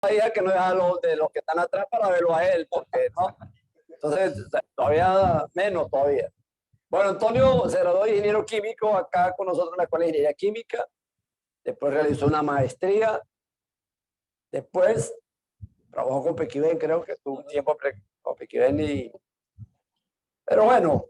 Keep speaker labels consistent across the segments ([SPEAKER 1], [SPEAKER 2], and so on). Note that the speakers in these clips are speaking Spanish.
[SPEAKER 1] todavía que no es a los de los que están atrás para verlo a él, porque no. Entonces, todavía menos todavía. Bueno, Antonio se graduó de ingeniero químico acá con nosotros en la Escuela de Ingeniería Química. Después realizó una maestría. Después trabajó con Pequiven, creo que estuvo un tiempo con Pequiven. Pero bueno,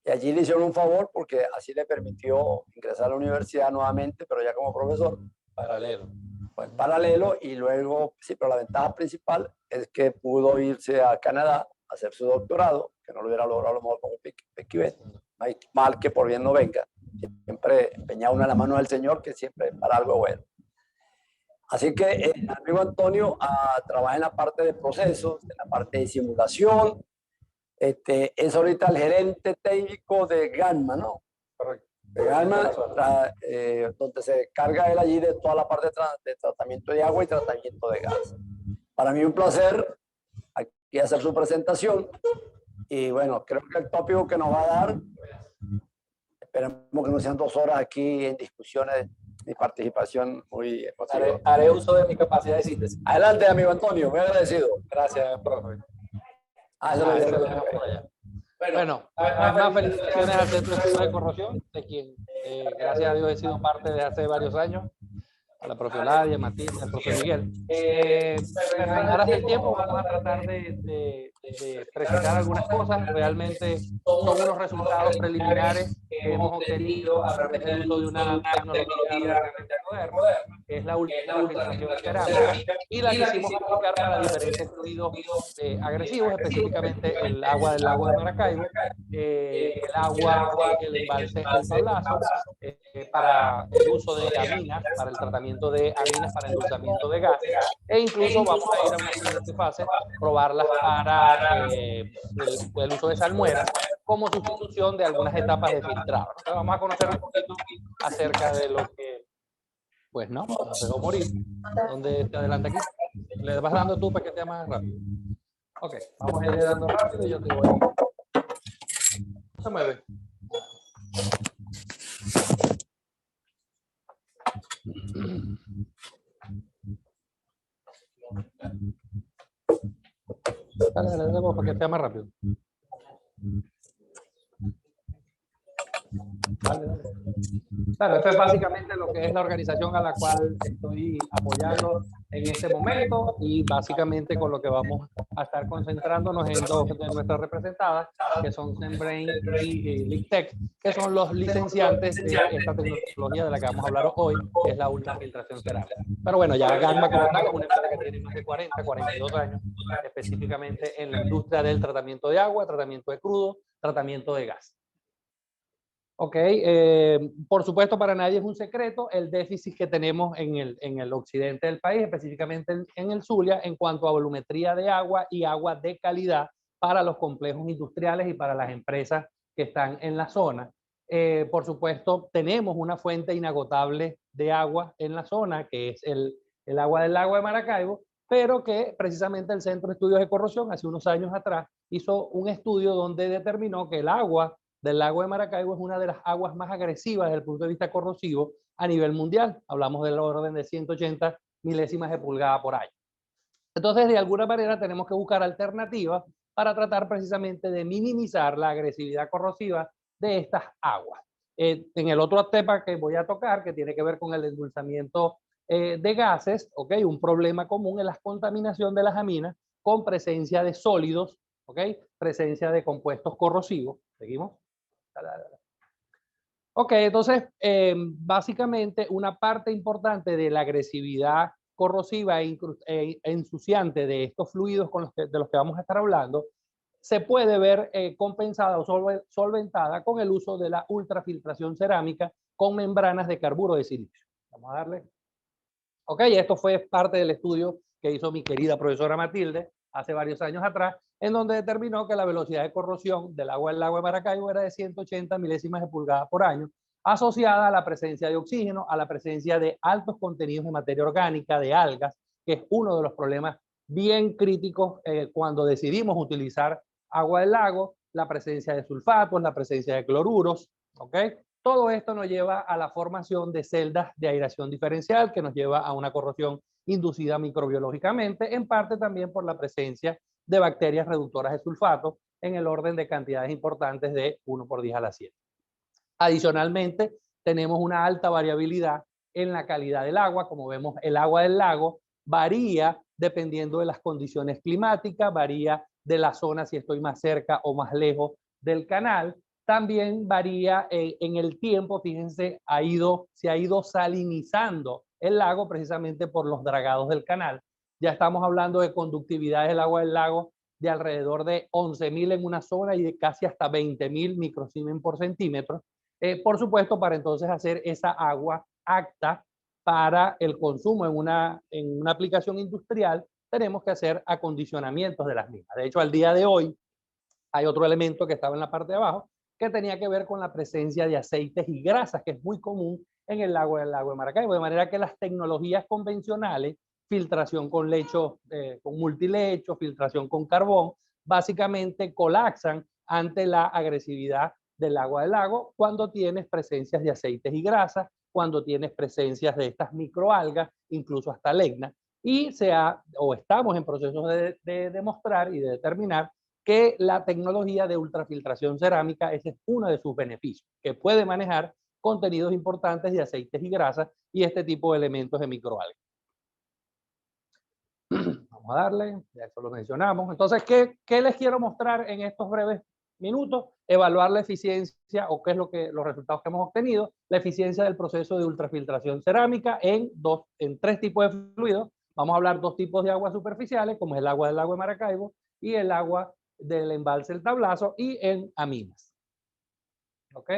[SPEAKER 1] y allí le hicieron un favor porque así le permitió ingresar a la universidad nuevamente, pero ya como profesor.
[SPEAKER 2] Paralelo.
[SPEAKER 1] Pues paralelo, y luego, sí, pero la ventaja principal es que pudo irse a Canadá a hacer su doctorado, que no lo hubiera logrado a lo mejor con Pequiven. Mal que por bien no venga. Siempre empeñado uno en la mano del Señor, que siempre para algo bueno. Así que el amigo Antonio trabaja en la parte de procesos, en la parte de simulación. Es ahorita el gerente técnico de Gamma, ¿no?
[SPEAKER 2] Correcto.
[SPEAKER 1] De Gamma, donde se carga él allí de toda la parte de tratamiento de agua y tratamiento de gas. Para mí un placer aquí hacer su presentación. Y bueno, creo que el tópico que nos va a dar, esperemos que no sean 2 horas aquí en discusiones y participación muy emotiva.
[SPEAKER 2] Haré uso de mi capacidad de síntesis.
[SPEAKER 1] Adelante, amigo Antonio, muy agradecido.
[SPEAKER 2] Gracias, profe.
[SPEAKER 1] Eso lo
[SPEAKER 2] Eso lo dejamos por allá. Bueno, además felicitaciones al Centro de Estudios de Corrosión, de quien, gracias a Dios, he sido parte desde hace varios años. A la profe Ladia, a Matilde, al profe Miguel. Pero en aras del tiempo vamos a tratar de precisar algunas cosas. Realmente son unos resultados preliminares que hemos obtenido a través del uso de una tecnología realmente moderna, que es la ultrafiltración cerámica, y la quisimos aplicar para diferentes fluidos agresivos, específicamente el agua del lago de Maracaibo, el agua del embalse El Tablazo, para el uso de aminas, para el tratamiento de aminas para endulzamiento de gas, e incluso vamos a ir a una siguiente fase, probarlas para el uso de salmuera como sustitución de algunas etapas de filtrado. Entonces vamos a conocer un poquito acerca de lo que, pues no, nos dejó morir. ¿Dónde te adelanta aquí? Le vas dando tú para que te más rápido. Ok, vamos a ir dando rápido y yo te voy. No se mueve. Dale, para que sea más rápido. Claro, esto es básicamente lo que es la organización a la cual estoy apoyando en este momento, y básicamente con lo que vamos a estar concentrándonos en 2 de nuestras representadas, que son Zenbrain y LICTEC, que son los licenciantes de esta tecnología de la que vamos a hablar hoy, que es la ultrafiltración cerámica. Pero bueno, ya Gamma como tal es una empresa que tiene más de 42 años, específicamente en la industria del tratamiento de agua, tratamiento de crudo, tratamiento de gas. Ok, por supuesto para nadie es un secreto el déficit que tenemos en el occidente del país, específicamente en el Zulia, en cuanto a volumetría de agua y agua de calidad para los complejos industriales y para las empresas que están en la zona. Por supuesto, tenemos una fuente inagotable de agua en la zona, que es el agua del lago de Maracaibo, pero que precisamente el Centro de Estudios de Corrosión hace unos años atrás hizo un estudio donde determinó que el agua del lago de Maracaibo es una de las aguas más agresivas desde el punto de vista corrosivo a nivel mundial. Hablamos del orden de 180 milésimas de pulgada por año. Entonces, de alguna manera tenemos que buscar alternativas para tratar precisamente de minimizar la agresividad corrosiva de estas aguas. En el otro tema que voy a tocar, que tiene que ver con el endulzamiento de gases, ¿okay? Un problema común es la contaminación de las aminas con presencia de sólidos, ¿okay? Presencia de compuestos corrosivos. ¿Seguimos? Ok, entonces, básicamente una parte importante de la agresividad corrosiva e ensuciante de estos fluidos de los que vamos a estar hablando se puede ver compensada o solventada con el uso de la ultrafiltración cerámica con membranas de carburo de silicio. Vamos a darle. Ok, esto fue parte del estudio que hizo mi querida profesora Matilde hace varios años atrás, en donde determinó que la velocidad de corrosión del agua del lago de Maracaibo era de 180 milésimas de pulgada por año, asociada a la presencia de oxígeno, a la presencia de altos contenidos de materia orgánica, de algas, que es uno de los problemas bien críticos cuando decidimos utilizar agua del lago, la presencia de sulfatos, la presencia de cloruros, ¿ok? Todo esto nos lleva a la formación de celdas de aireación diferencial, que nos lleva a una corrosión inducida microbiológicamente, en parte también por la presencia de bacterias reductoras de sulfato en el orden de cantidades importantes de 1 por 10 a la 7. Adicionalmente, tenemos una alta variabilidad en la calidad del agua. Como vemos, el agua del lago varía dependiendo de las condiciones climáticas, varía de la zona si estoy más cerca o más lejos del canal. También varía en el tiempo, fíjense, se ha ido salinizando el lago precisamente por los dragados del canal. Ya estamos hablando de conductividades del agua del lago de alrededor de 11.000 en una zona y de casi hasta 20.000 microsiemens por centímetro. Por supuesto, para entonces hacer esa agua apta para el consumo en una aplicación industrial, tenemos que hacer acondicionamientos de las mismas. De hecho, al día de hoy, hay otro elemento que estaba en la parte de abajo, que tenía que ver con la presencia de aceites y grasas, que es muy común en el lago de Maracaibo, de manera que las tecnologías convencionales, filtración con lecho, con multilecho, filtración con carbón, básicamente colapsan ante la agresividad del agua del lago cuando tienes presencias de aceites y grasas, cuando tienes presencias de estas microalgas, incluso hasta legna, y estamos en procesos de demostrar y de determinar que la tecnología de ultrafiltración cerámica, ese es uno de sus beneficios, que puede manejar contenidos importantes de aceites y grasas y este tipo de elementos de microalgas. Vamos a darle, ya eso lo mencionamos. Entonces, ¿qué les quiero mostrar en estos breves minutos? Evaluar la eficiencia o qué es los resultados que hemos obtenido, la eficiencia del proceso de ultrafiltración cerámica en 3 tipos de fluidos. Vamos a hablar 2 tipos de aguas superficiales, como es el agua del lago de Maracaibo y el agua del embalse El Tablazo, y en aminas. ¿Ok?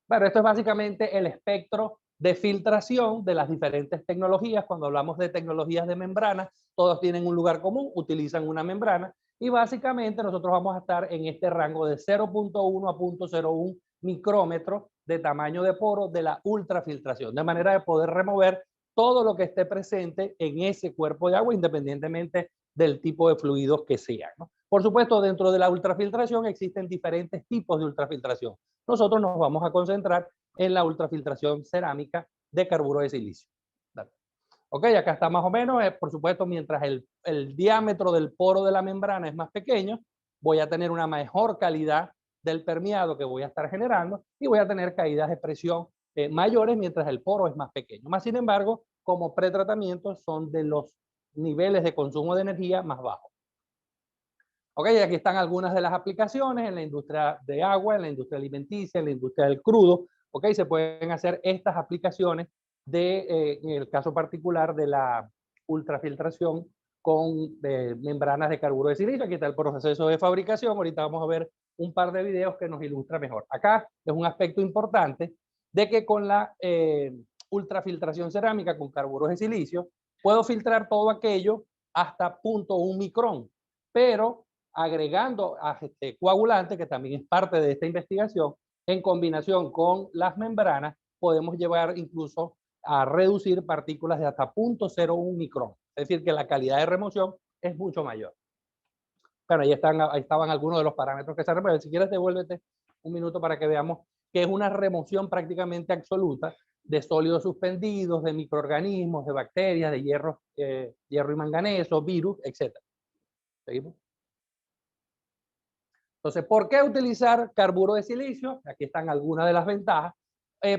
[SPEAKER 2] Bueno, esto es básicamente el espectro de filtración de las diferentes tecnologías. Cuando hablamos de tecnologías de membrana, todas tienen un lugar común, utilizan una membrana, y básicamente nosotros vamos a estar en este rango de 0.1 a 0.01 micrómetros de tamaño de poro de la ultrafiltración, de manera de poder remover todo lo que esté presente en ese cuerpo de agua, independientemente del tipo de fluidos que sean, ¿no? Por supuesto, dentro de la ultrafiltración existen diferentes tipos de ultrafiltración. Nosotros nos vamos a concentrar en la ultrafiltración cerámica de carburo de silicio. Ok, acá está más o menos, por supuesto, mientras el diámetro del poro de la membrana es más pequeño, voy a tener una mejor calidad del permeado que voy a estar generando y voy a tener caídas de presión mayores mientras el poro es más pequeño. Más sin embargo, como pretratamientos son de los niveles de consumo de energía más bajos. Ok, aquí están algunas de las aplicaciones en la industria de agua, en la industria alimenticia, en la industria del crudo. Ok, se pueden hacer estas aplicaciones en el caso particular de la ultrafiltración con membranas de carburo de silicio. Aquí está el proceso de fabricación. Ahorita vamos a ver un par de videos que nos ilustra mejor. Acá es un aspecto importante de que con la ultrafiltración cerámica con carburos de silicio puedo filtrar todo aquello hasta 0.1 micrón, pero agregando a coagulante, que también es parte de esta investigación, en combinación con las membranas, podemos llevar incluso a reducir partículas de hasta 0.01 micrón. Es decir, que la calidad de remoción es mucho mayor. Bueno, ahí estaban algunos de los parámetros que se remueven. Si quieres, devuélvete un minuto para que veamos que es una remoción prácticamente absoluta de sólidos suspendidos, de microorganismos, de bacterias, de hierro y manganeso, virus, etc. ¿Seguimos? Entonces, ¿por qué utilizar carburo de silicio? Aquí están algunas de las ventajas.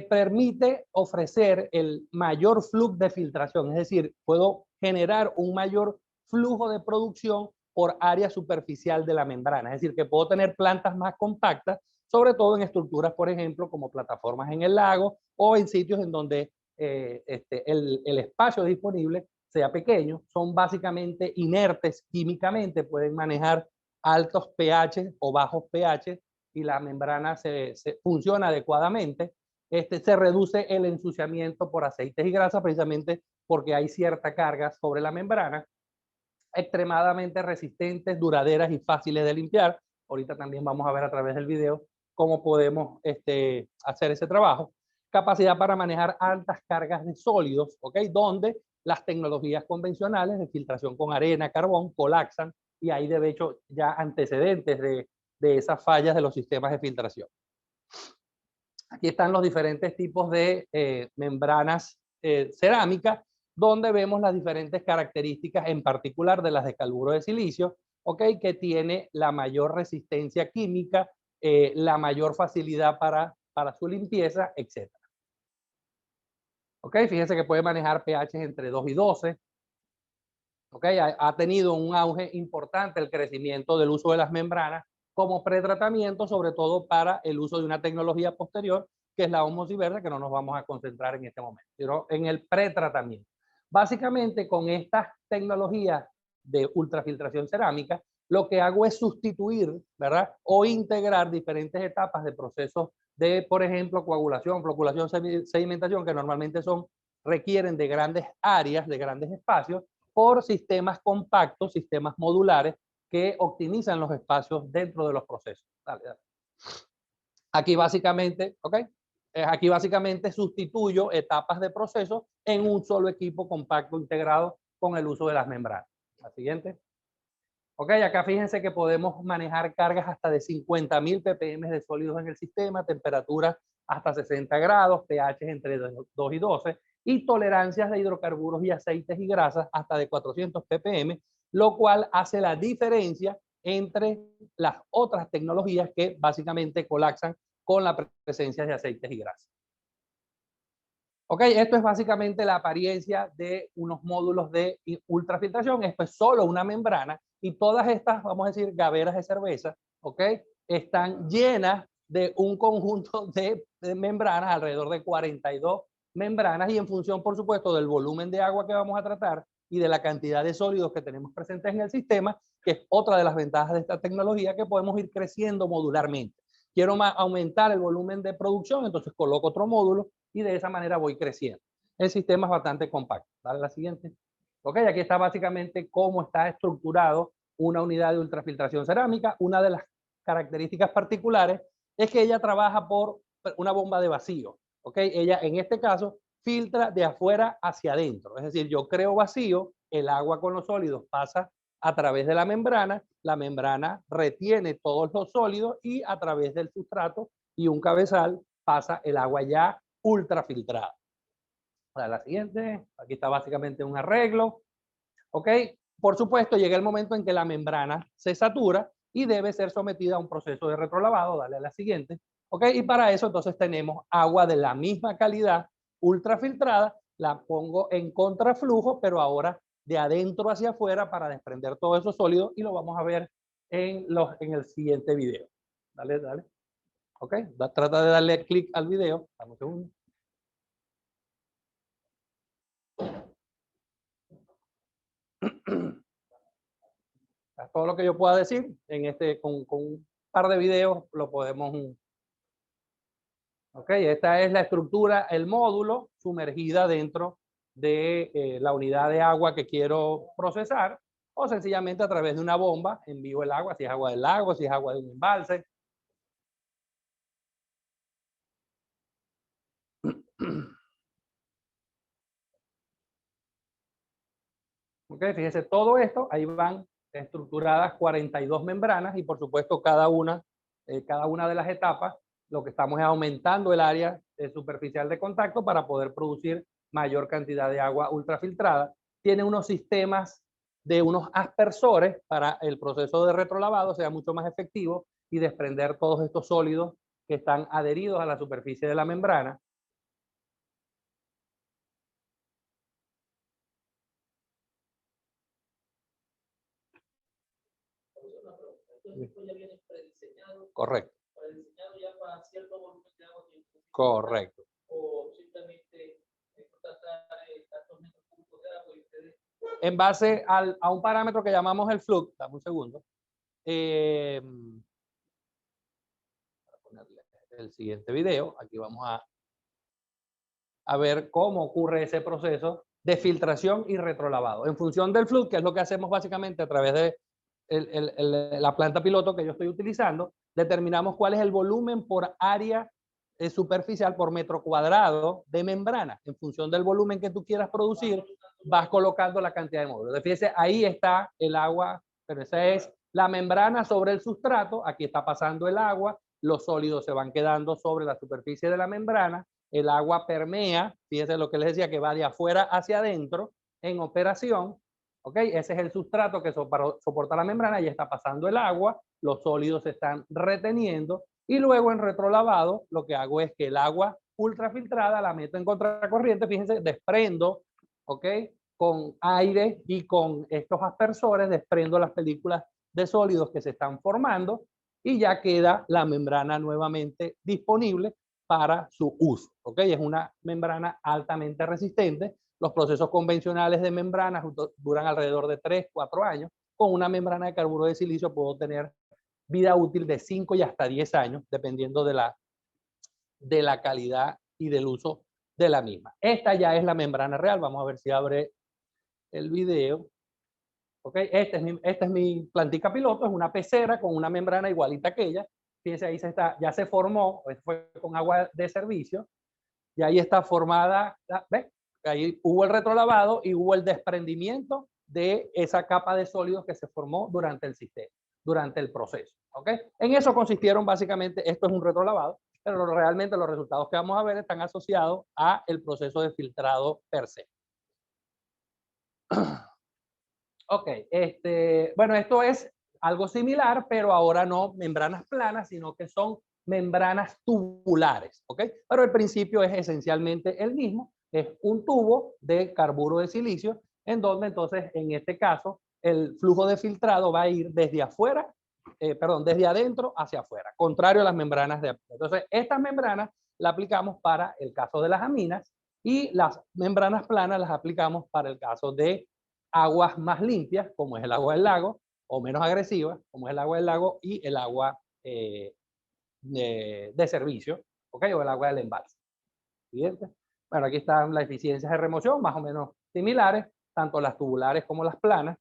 [SPEAKER 2] Permite ofrecer el mayor flujo de filtración, es decir, puedo generar un mayor flujo de producción por área superficial de la membrana, es decir, que puedo tener plantas más compactas, sobre todo en estructuras, por ejemplo, como plataformas en el lago o en sitios en donde el espacio disponible sea pequeño. Son básicamente inertes químicamente, pueden manejar altos pH o bajos pH y la membrana se funciona adecuadamente. Se reduce el ensuciamiento por aceites y grasas precisamente porque hay cierta carga sobre la membrana, extremadamente resistentes, duraderas y fáciles de limpiar. Ahorita también vamos a ver a través del video cómo podemos hacer ese trabajo. Capacidad para manejar altas cargas de sólidos, ¿ok? Donde las tecnologías convencionales de filtración con arena, carbón, colapsan y hay de hecho ya antecedentes de esas fallas de los sistemas de filtración. Aquí están los diferentes tipos de membranas cerámicas. donde vemos las diferentes características, en particular de las de carburo de silicio, ¿ok? Que tiene la mayor resistencia química, la mayor facilidad para su limpieza, etc. ¿Ok? Fíjense que puede manejar pH entre 2 y 12. ¿Ok? Ha tenido un auge importante el crecimiento del uso de las membranas como pretratamiento, sobre todo para el uso de una tecnología posterior, que es la ósmosis verde, que no nos vamos a concentrar en este momento, sino en el pretratamiento. Básicamente, con estas tecnologías de ultrafiltración cerámica, lo que hago es sustituir, ¿verdad? O integrar diferentes etapas de procesos de, por ejemplo, coagulación, floculación, sedimentación, que normalmente requieren de grandes áreas, de grandes espacios, por sistemas compactos, sistemas modulares que optimizan los espacios dentro de los procesos. Dale, dale. Aquí básicamente, ¿ok? Aquí básicamente sustituyo etapas de proceso en un solo equipo compacto integrado con el uso de las membranas. La siguiente. Ok, acá fíjense que podemos manejar cargas hasta de 50.000 ppm de sólidos en el sistema, temperaturas hasta 60 grados, pH entre 2 y 12, y tolerancias de hidrocarburos y aceites y grasas hasta de 400 ppm, lo cual hace la diferencia entre las otras tecnologías que básicamente colapsan con la presencia de aceites y grasas. Ok, esto es básicamente la apariencia de unos módulos de ultrafiltración. Esto es solo una membrana y todas estas, vamos a decir, gaveras de cerveza, ok, están llenas de un conjunto de membranas, alrededor de 42 membranas, y en función, por supuesto, del volumen de agua que vamos a tratar y de la cantidad de sólidos que tenemos presentes en el sistema, que es otra de las ventajas de esta tecnología, que podemos ir creciendo modularmente. Quiero aumentar el volumen de producción, entonces coloco otro módulo y de esa manera voy creciendo. El sistema es bastante compacto. Dale la siguiente. Ok, aquí está básicamente cómo está estructurado una unidad de ultrafiltración cerámica. Una de las características particulares es que ella trabaja por una bomba de vacío. Ok, ella en este caso filtra de afuera hacia adentro. Es decir, yo creo vacío, el agua con los sólidos pasa a través de la membrana retiene todos los sólidos y a través del sustrato y un cabezal pasa el agua ya ultrafiltrada. Para la siguiente, aquí está básicamente un arreglo. Ok, por supuesto llega el momento en que la membrana se satura y debe ser sometida a un proceso de retrolavado. Dale a la siguiente. Ok, y para eso entonces tenemos agua de la misma calidad ultrafiltrada, la pongo en contraflujo, pero ahora de adentro hacia afuera para desprender todo eso sólido, y lo vamos a ver en el siguiente video. Dale, dale. Ok, trata de darle clic al video. Dame un segundo. Es todo lo que yo pueda decir en con un par de videos lo podemos. Ok, esta es la estructura, el módulo sumergida dentro de la unidad de agua que quiero procesar, o sencillamente a través de una bomba envío el agua, si es agua del lago, si es agua de un embalse. Ok, fíjense, todo esto, ahí van estructuradas 42 membranas y por supuesto cada una de las etapas, lo que estamos es aumentando el área superficial de contacto para poder producir mayor cantidad de agua ultrafiltrada. Tiene unos sistemas de unos aspersores para el proceso de retrolavado sea mucho más efectivo y desprender todos estos sólidos que están adheridos a la superficie de la membrana. Correcto. Ya para cierto volumen de agua. Correcto. O simplemente tantos metros cúbicos de agua y ustedes. En base a un parámetro que llamamos el flux, dame un segundo. Para ponerle el siguiente video, aquí vamos a ver cómo ocurre ese proceso de filtración y retrolavado. En función del flux, que es lo que hacemos básicamente a través de la planta piloto que yo estoy utilizando, determinamos cuál es el volumen por área superficial por metro cuadrado de membrana. En función del volumen que tú quieras producir, vas colocando la cantidad de módulos. Fíjense, ahí está el agua, pero esa es la membrana sobre el sustrato. Aquí está pasando el agua, los sólidos se van quedando sobre la superficie de la membrana. el agua permea, fíjense lo que les decía, que va de afuera hacia adentro en operación, ¿ok? Ese es el sustrato que soporta la membrana, y está pasando el agua, los sólidos se están reteniendo, y luego en retrolavado lo que hago es que el agua ultrafiltrada la meto en contracorriente, fíjense, desprendo, ¿ok? Con aire y con estos aspersores desprendo las películas de sólidos que se están formando, y ya queda la membrana nuevamente disponible para su uso, ¿ok? Es una membrana altamente resistente. Los procesos convencionales de membranas duran alrededor de 3, 4 años. Con una membrana de carburo de silicio puedo tener vida útil de 5 y hasta 10 años, dependiendo de la calidad y del uso de la misma. Esta ya es la membrana real. Vamos a ver si abre el video. ¿Ok? Esta es mi plantica piloto, es una pecera con una membrana igualita que ella. Fíjense, ahí ya se formó, fue con agua de servicio, y ahí está formada, ¿ves? Ahí hubo el retrolavado y hubo el desprendimiento de esa capa de sólidos que se formó durante el sistema, durante el proceso. ¿Ok? En eso consistieron básicamente, esto es un retrolavado, pero realmente los resultados que vamos a ver están asociados a el proceso de filtrado per se. Ok, bueno, esto es algo similar, pero ahora no membranas planas, sino que son membranas tubulares, ¿ok? Pero el principio es esencialmente el mismo, es un tubo de carburo de silicio, en donde entonces, en este caso, el flujo de filtrado va a ir desde afuera, desde adentro hacia afuera, contrario a las membranas de afuera. Entonces, estas membranas las aplicamos para el caso de las aminas, y las membranas planas las aplicamos para el caso de aguas más limpias, como es el agua del lago, o menos agresivas, como es el agua del lago y el agua de servicio, ¿ok? O el agua del embalse. ¿Siguiente? Bueno, aquí están las eficiencias de remoción, más o menos similares, tanto las tubulares como las planas.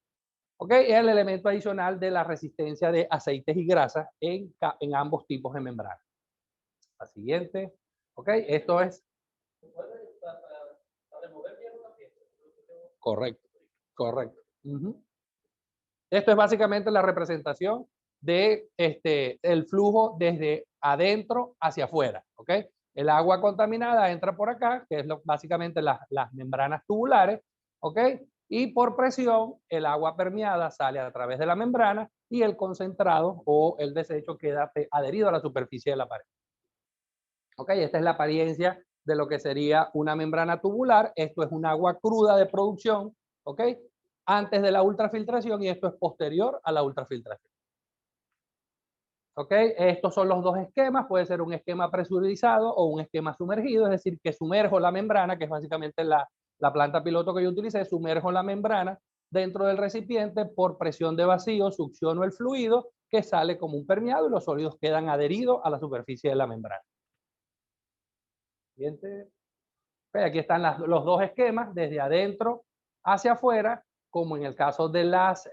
[SPEAKER 2] ¿Ok? Es el elemento adicional de la resistencia de aceites y grasas en ambos tipos de membrana. La siguiente. ¿Ok? Esto es... Correcto, correcto. Esto es básicamente la representación de el flujo desde adentro hacia afuera, ¿ok? El agua contaminada entra por acá, que es básicamente las membranas tubulares, ¿ok? Y por presión, el agua permeada sale a través de la membrana y el concentrado o el desecho queda adherido a la superficie de la pared. ¿Ok? Esta es la apariencia de lo que sería una membrana tubular. Esto es un agua cruda de producción, ¿ok? Antes de la ultrafiltración, y esto es posterior a la ultrafiltración. ¿Ok? Estos son los dos esquemas. Puede ser un esquema presurizado o un esquema sumergido, es decir, que sumerjo la membrana, que es básicamente la planta piloto que yo utilicé, sumerjo la membrana dentro del recipiente por presión de vacío, succiono el fluido que sale como un permeado y los sólidos quedan adheridos a la superficie de la membrana. Siguiente. Aquí están los dos esquemas, desde adentro hacia afuera, como en el caso de las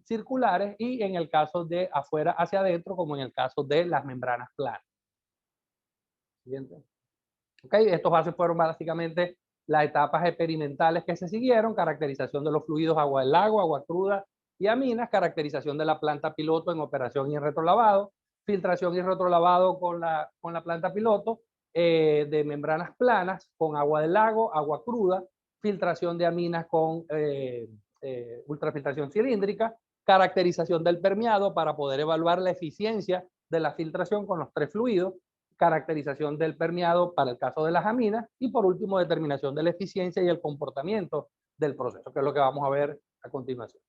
[SPEAKER 2] circulares, y en el caso de afuera hacia adentro, como en el caso de las membranas planas. Siguiente. Okay, estos fueron básicamente las etapas experimentales que se siguieron: caracterización de los fluidos agua del lago, agua cruda y aminas, caracterización de la planta piloto en operación y en retrolavado, filtración y retrolavado con la planta piloto, de membranas planas con agua del lago, agua cruda, filtración de aminas con ultrafiltración cilíndrica, caracterización del permeado para poder evaluar la eficiencia de la filtración con los tres fluidos, caracterización del permeado para el caso de las aminas, y por último determinación de la eficiencia y el comportamiento del proceso, que es lo que vamos a ver a continuación.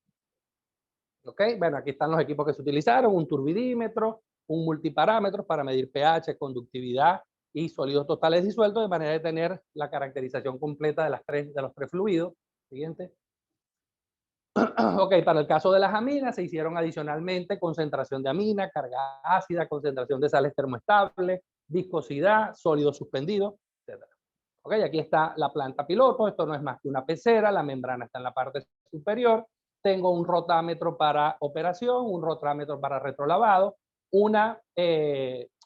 [SPEAKER 2] ¿Ok? Bueno, aquí están los equipos que se utilizaron: un turbidímetro, un multiparámetro para medir pH, conductividad y sólidos totales disueltos, de manera de tener la caracterización completa de los tres fluidos. Siguiente. Ok, para el caso de las aminas se hicieron adicionalmente concentración de amina, carga ácida, concentración de sales termoestables, viscosidad, sólido suspendido, etc. Ok, aquí está la planta piloto. Esto no es más que una pecera, la membrana está en la parte superior. Tengo un rotámetro para operación, un rotámetro para retrolavado, un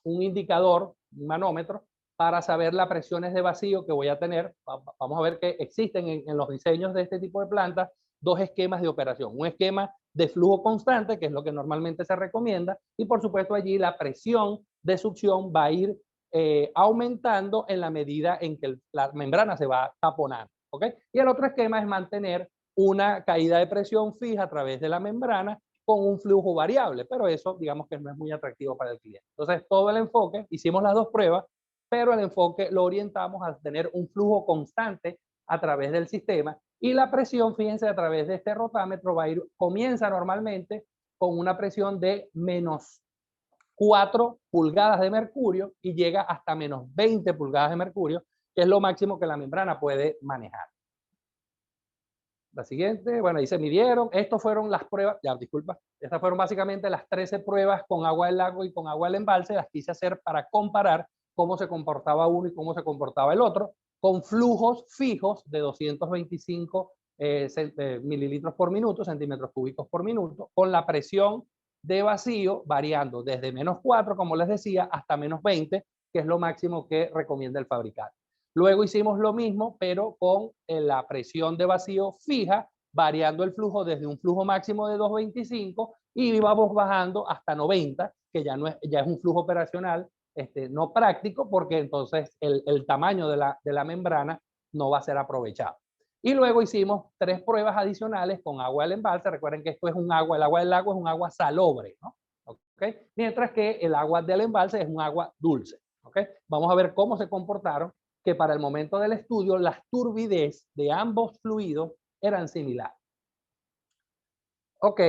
[SPEAKER 2] indicador, un manómetro, para saber las presiones de vacío que voy a tener. Vamos a ver que existen en los diseños de este tipo de plantas dos esquemas de operación: un esquema de flujo constante, que es lo que normalmente se recomienda, y por supuesto allí la presión de succión va a ir aumentando en la medida en que la membrana se va taponando. ¿Ok? Y el otro esquema es mantener una caída de presión fija a través de la membrana con un flujo variable, pero eso digamos que no es muy atractivo para el cliente. Entonces todo el enfoque, hicimos las dos pruebas, pero el enfoque lo orientamos a tener un flujo constante a través del sistema y la presión, fíjense, a través de este rotámetro va a ir, comienza normalmente con una presión de menos 4 pulgadas de mercurio y llega hasta menos 20 pulgadas de mercurio, que es lo máximo que la membrana puede manejar. La siguiente, bueno, ahí se midieron. Estas fueron las pruebas, ya, disculpa. Estas fueron básicamente las 13 pruebas con agua del lago y con agua del embalse. Las quise hacer para comparar cómo se comportaba uno y cómo se comportaba el otro, con flujos fijos de 225 mililitros por minuto, centímetros cúbicos por minuto, con la presión de vacío variando desde menos 4, como les decía, hasta menos 20, que es lo máximo que recomienda el fabricante. Luego hicimos lo mismo, pero con la presión de vacío fija, variando el flujo desde un flujo máximo de 225 y íbamos bajando hasta 90, que ya es un flujo operacional no práctico, porque entonces el tamaño de la membrana no va a ser aprovechado. Y luego hicimos 3 pruebas adicionales con agua del embalse. Recuerden que esto es un agua, el agua del lago es un agua salobre, ¿no? ¿Okay? Mientras que el agua del embalse es un agua dulce. ¿Okay? Vamos a ver cómo se comportaron, que para el momento del estudio las turbidez de ambos fluidos eran similares. Ok,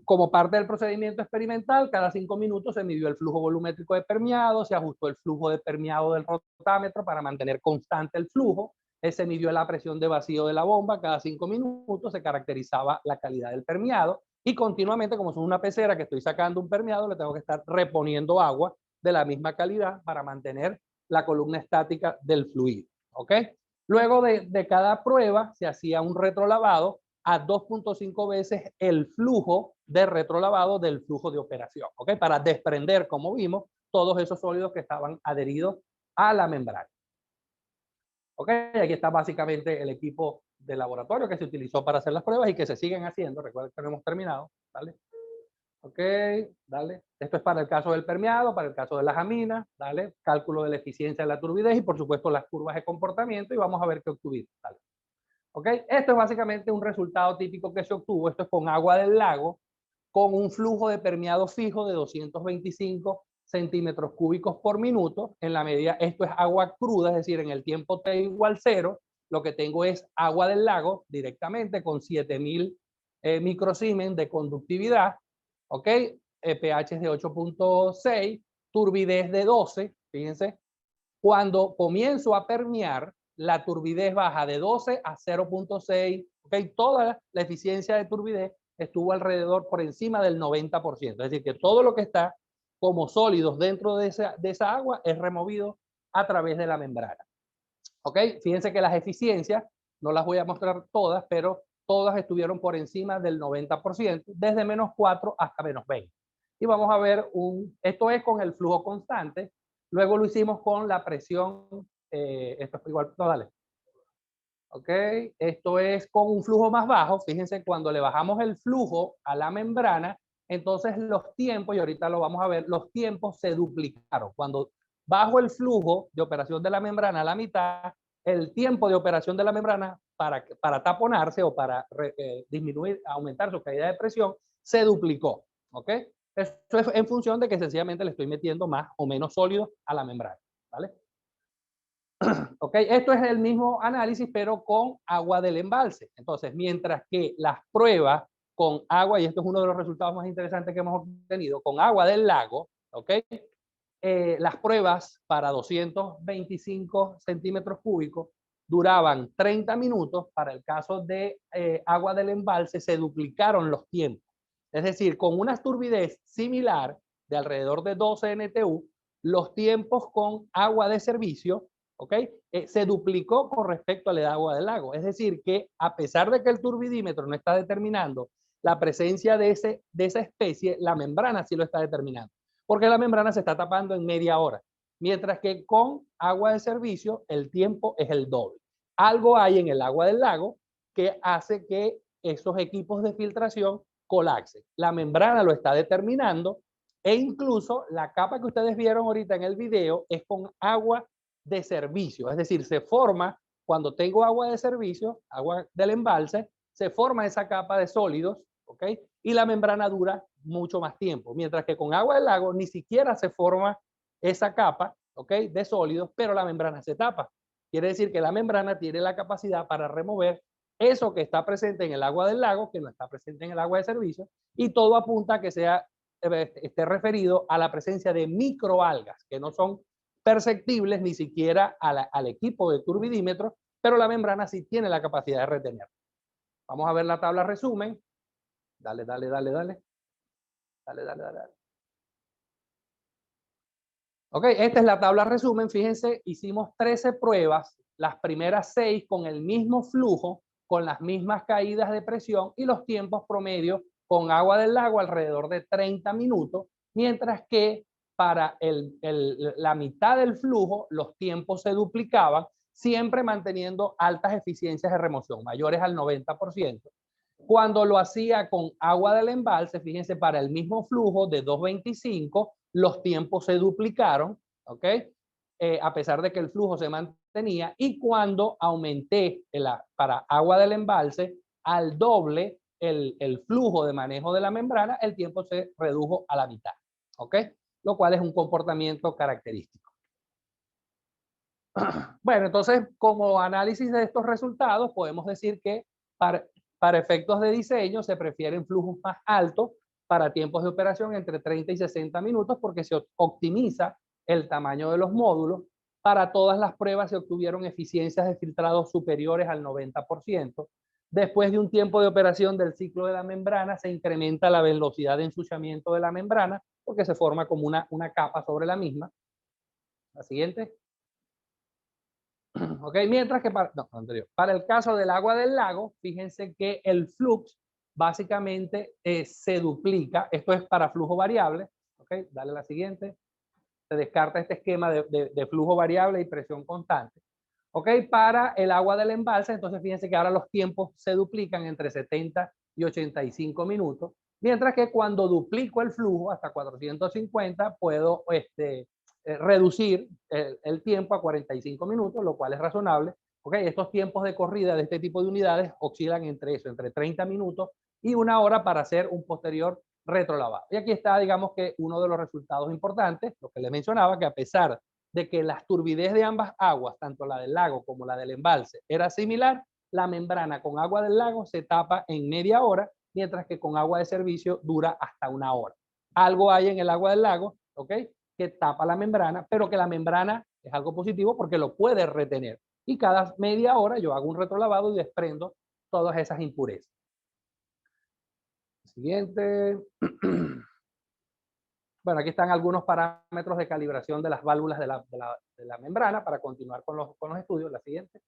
[SPEAKER 2] como parte del procedimiento experimental, cada 5 minutos se midió el flujo volumétrico de permeado, se ajustó el flujo de permeado del rotámetro para mantener constante el flujo, se midió la presión de vacío de la bomba, cada 5 minutos se caracterizaba la calidad del permeado y continuamente, como es una pecera que estoy sacando un permeado, le tengo que estar reponiendo agua de la misma calidad para mantener la columna estática del fluido. ¿Ok? Luego de cada prueba se hacía un retrolavado a 2.5 veces el flujo de retrolavado del flujo de operación, ¿ok? Para desprender, como vimos, todos esos sólidos que estaban adheridos a la membrana. ¿Ok? Aquí está básicamente el equipo de laboratorio que se utilizó para hacer las pruebas y que se siguen haciendo. Recuerden que no hemos terminado. ¿Vale? Ok, dale. Esto es para el caso del permeado, para el caso de las aminas, dale. Cálculo de la eficiencia de la turbidez y, por supuesto, las curvas de comportamiento y vamos a ver qué obtuvimos. Dale. ¿Ok? Esto es básicamente un resultado típico que se obtuvo. Esto es con agua del lago, con un flujo de permeado fijo de 225 centímetros cúbicos por minuto. En la medida, esto es agua cruda, es decir, en el tiempo T igual 0, lo que tengo es agua del lago directamente con 7000 microsiemens de conductividad. ¿Ok? pH es de 8.6, turbidez de 12, fíjense. Cuando comienzo a permear, la turbidez baja de 12 a 0.6, ¿okay? Toda la eficiencia de turbidez estuvo alrededor por encima del 90%. Es decir, que todo lo que está como sólidos dentro de esa agua es removido a través de la membrana. ¿Ok? Fíjense que las eficiencias, no las voy a mostrar todas, pero todas estuvieron por encima del 90%, desde menos 4 hasta menos 20. Y vamos a ver esto es con el flujo constante. Luego lo hicimos con la presión, esto es igual, no, dale. Ok, esto es con un flujo más bajo. Fíjense, cuando le bajamos el flujo a la membrana, entonces los tiempos, y ahorita lo vamos a ver, los tiempos se duplicaron. Cuando bajo el flujo de operación de la membrana a la mitad, el tiempo de operación de la membrana para taponarse o para disminuir, aumentar su caída de presión, se duplicó. ¿Ok? Esto es en función de que sencillamente le estoy metiendo más o menos sólido a la membrana. ¿Vale? ¿Ok? Esto es el mismo análisis, pero con agua del embalse. Entonces, mientras que las pruebas con agua, y esto es uno de los resultados más interesantes que hemos obtenido, con agua del lago, ¿ok? Las pruebas para 225 centímetros cúbicos duraban 30 minutos. Para el caso de agua del embalse se duplicaron los tiempos. Es decir, con una turbidez similar de alrededor de 12 NTU, los tiempos con agua de servicio, ¿ok? Se duplicó con respecto al agua del lago. Es decir, que a pesar de que el turbidímetro no está determinando la presencia de esa especie, la membrana sí lo está determinando, porque la membrana se está tapando en media hora, mientras que con agua de servicio el tiempo es el doble. Algo hay en el agua del lago que hace que esos equipos de filtración colapsen. La membrana lo está determinando, E incluso la capa que ustedes vieron ahorita en el video es con agua de servicio, es decir, se forma cuando tengo agua de servicio, agua del embalse, se forma esa capa de sólidos, ¿ok? Y la membrana dura mucho más tiempo, mientras que con agua del lago ni siquiera se forma esa capa, ¿ok? De sólidos, pero la membrana se tapa. Quiere decir que la membrana tiene la capacidad para remover eso que está presente en el agua del lago, que no está presente en el agua de servicio, y todo apunta a que esté referido a la presencia de microalgas, que no son perceptibles ni siquiera al equipo de turbidímetro, pero la membrana sí tiene la capacidad de retener. Vamos a ver la tabla resumen. Dale. Ok, esta es la tabla resumen. Fíjense, hicimos 13 pruebas, las primeras 6 con el mismo flujo, con las mismas caídas de presión y los tiempos promedios con agua del lago alrededor de 30 minutos, mientras que para la mitad del flujo los tiempos se duplicaban, siempre manteniendo altas eficiencias de remoción, mayores al 90%. Cuando lo hacía con agua del embalse, fíjense, para el mismo flujo de 2.25, los tiempos se duplicaron, ¿ok? A pesar de que el flujo se mantenía, y cuando aumenté para agua del embalse al doble el flujo de manejo de la membrana, el tiempo se redujo a la mitad, ¿ok? Lo cual es un comportamiento característico. Bueno, entonces, como análisis de estos resultados, podemos decir que para efectos de diseño se prefieren flujos más altos para tiempos de operación entre 30 y 60 minutos porque se optimiza el tamaño de los módulos. Para todas las pruebas se obtuvieron eficiencias de filtrado superiores al 90%. Después de un tiempo de operación del ciclo de la membrana se incrementa la velocidad de ensuciamiento de la membrana porque se forma como una capa sobre la misma. La siguiente. Ok, mientras que para el caso del agua del lago, fíjense que el flux básicamente se duplica. Esto es para flujo variable. Ok, dale la siguiente. Se descarta este esquema de flujo variable y presión constante. Ok, para el agua del embalse, entonces fíjense que ahora los tiempos se duplican entre 70 y 85 minutos, mientras que cuando duplico el flujo hasta 450 puedo reducir el tiempo a 45 minutos, lo cual es razonable. Okay, estos tiempos de corrida de este tipo de unidades oscilan entre eso, entre 30 minutos y 1 hora para hacer un posterior retrolavado. Y aquí está, digamos que uno de los resultados importantes, lo que les mencionaba, que a pesar de que la turbidez de ambas aguas, tanto la del lago como la del embalse, era similar, la membrana con agua del lago se tapa en media hora, mientras que con agua de servicio dura hasta 1 hora. Algo hay en el agua del lago, ¿ok?, que tapa la membrana, pero que la membrana es algo positivo porque lo puede retener. Y cada media hora yo hago un retrolavado y desprendo todas esas impurezas. Siguiente. Bueno, aquí están algunos parámetros de calibración de las válvulas de la membrana para continuar con los estudios. La siguiente.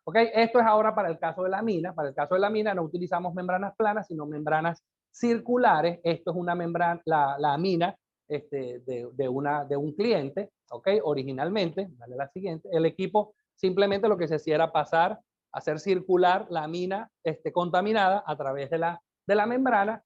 [SPEAKER 2] Ok, esto es ahora para el caso de la mina. Para el caso de la mina no utilizamos membranas planas, sino membranas circulares. Esto es una membrana, la mina de un cliente, ok, originalmente. Dale la siguiente. El equipo simplemente lo que se hacía era hacer circular la mina contaminada a través de la membrana.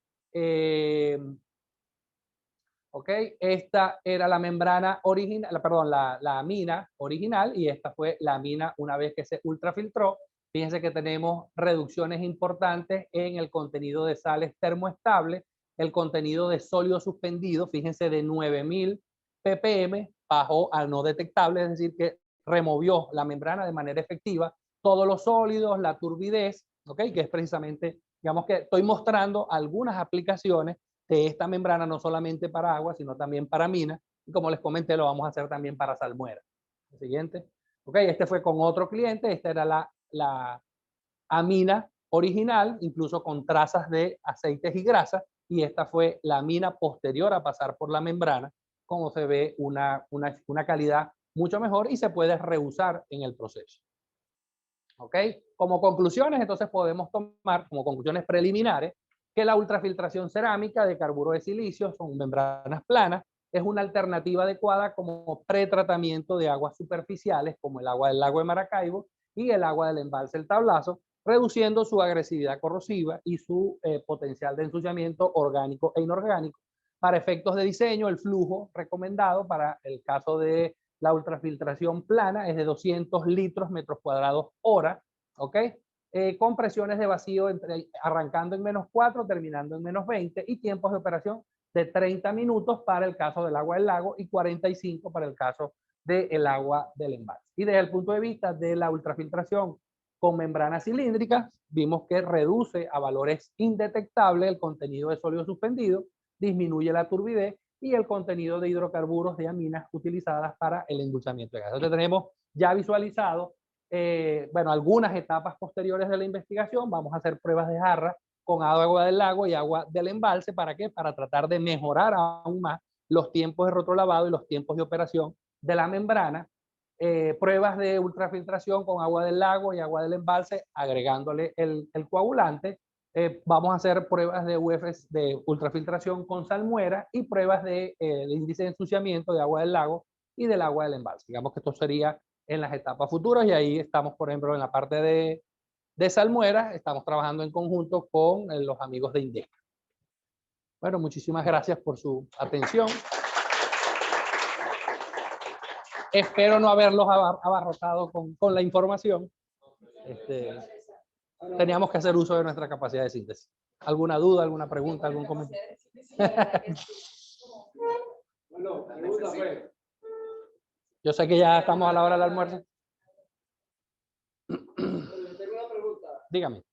[SPEAKER 2] Ok, esta era la membrana original, perdón, la mina original, y esta fue la mina una vez que se ultrafiltró. Fíjense que tenemos reducciones importantes en el contenido de sales termoestables, el contenido de sólido suspendido, fíjense, de 9000 ppm bajó a no detectable, es decir, que removió la membrana de manera efectiva todos los sólidos, la turbidez, ok, que es precisamente, digamos que estoy mostrando algunas aplicaciones de esta membrana, no solamente para agua, sino también para minas. Y como les comenté, lo vamos a hacer también para salmuera. El siguiente. Ok, este fue con otro cliente. Esta era la amina original, incluso con trazas de aceites y grasas. Y esta fue la amina posterior a pasar por la membrana. Como se ve, una calidad mucho mejor y se puede reusar en el proceso. Ok, como conclusiones, entonces podemos tomar como conclusiones preliminares que la ultrafiltración cerámica de carburo de silicio, son membranas planas, es una alternativa adecuada como pretratamiento de aguas superficiales como el agua del lago de Maracaibo y el agua del embalse El Tablazo, reduciendo su agresividad corrosiva y su potencial de ensuciamiento orgánico e inorgánico, Para efectos de diseño, el flujo recomendado para el caso de la ultrafiltración plana es de 200 litros metros cuadrados hora, ¿ok? Con presiones de vacío arrancando en -4, terminando en -20 y tiempos de operación de 30 minutos para el caso del agua del lago y 45 para el caso del agua del embalse. Y desde el punto de vista de la ultrafiltración con membranas cilíndricas, vimos que reduce a valores indetectables el contenido de sólido suspendido, disminuye la turbidez y el contenido de hidrocarburos de aminas utilizadas para el endulzamiento de gas. Entonces tenemos ya visualizado bueno, algunas etapas posteriores de la investigación. Vamos a hacer pruebas de jarra con agua del lago y agua del embalse. ¿Para qué? Para tratar de mejorar aún más los tiempos de rotolavado y los tiempos de operación de la membrana. Pruebas de ultrafiltración con agua del lago y agua del embalse, agregándole el coagulante. Vamos a hacer pruebas de UFs de ultrafiltración con salmuera y pruebas de índice de ensuciamiento de agua del lago y del agua del embalse. Digamos que esto sería en las etapas futuras, y ahí estamos, por ejemplo, en la parte de salmuera, estamos trabajando en conjunto con los amigos de Indesca. Bueno, muchísimas gracias por su atención. Espero no haberlos abarrotado con la información. Teníamos que hacer uso de nuestra capacidad de síntesis. ¿Alguna duda, alguna pregunta, algún comentario?
[SPEAKER 3] Bueno, pregunta fue.
[SPEAKER 2] Yo sé que ya estamos a la hora del almuerzo.
[SPEAKER 3] Tengo una pregunta.
[SPEAKER 2] Dígame.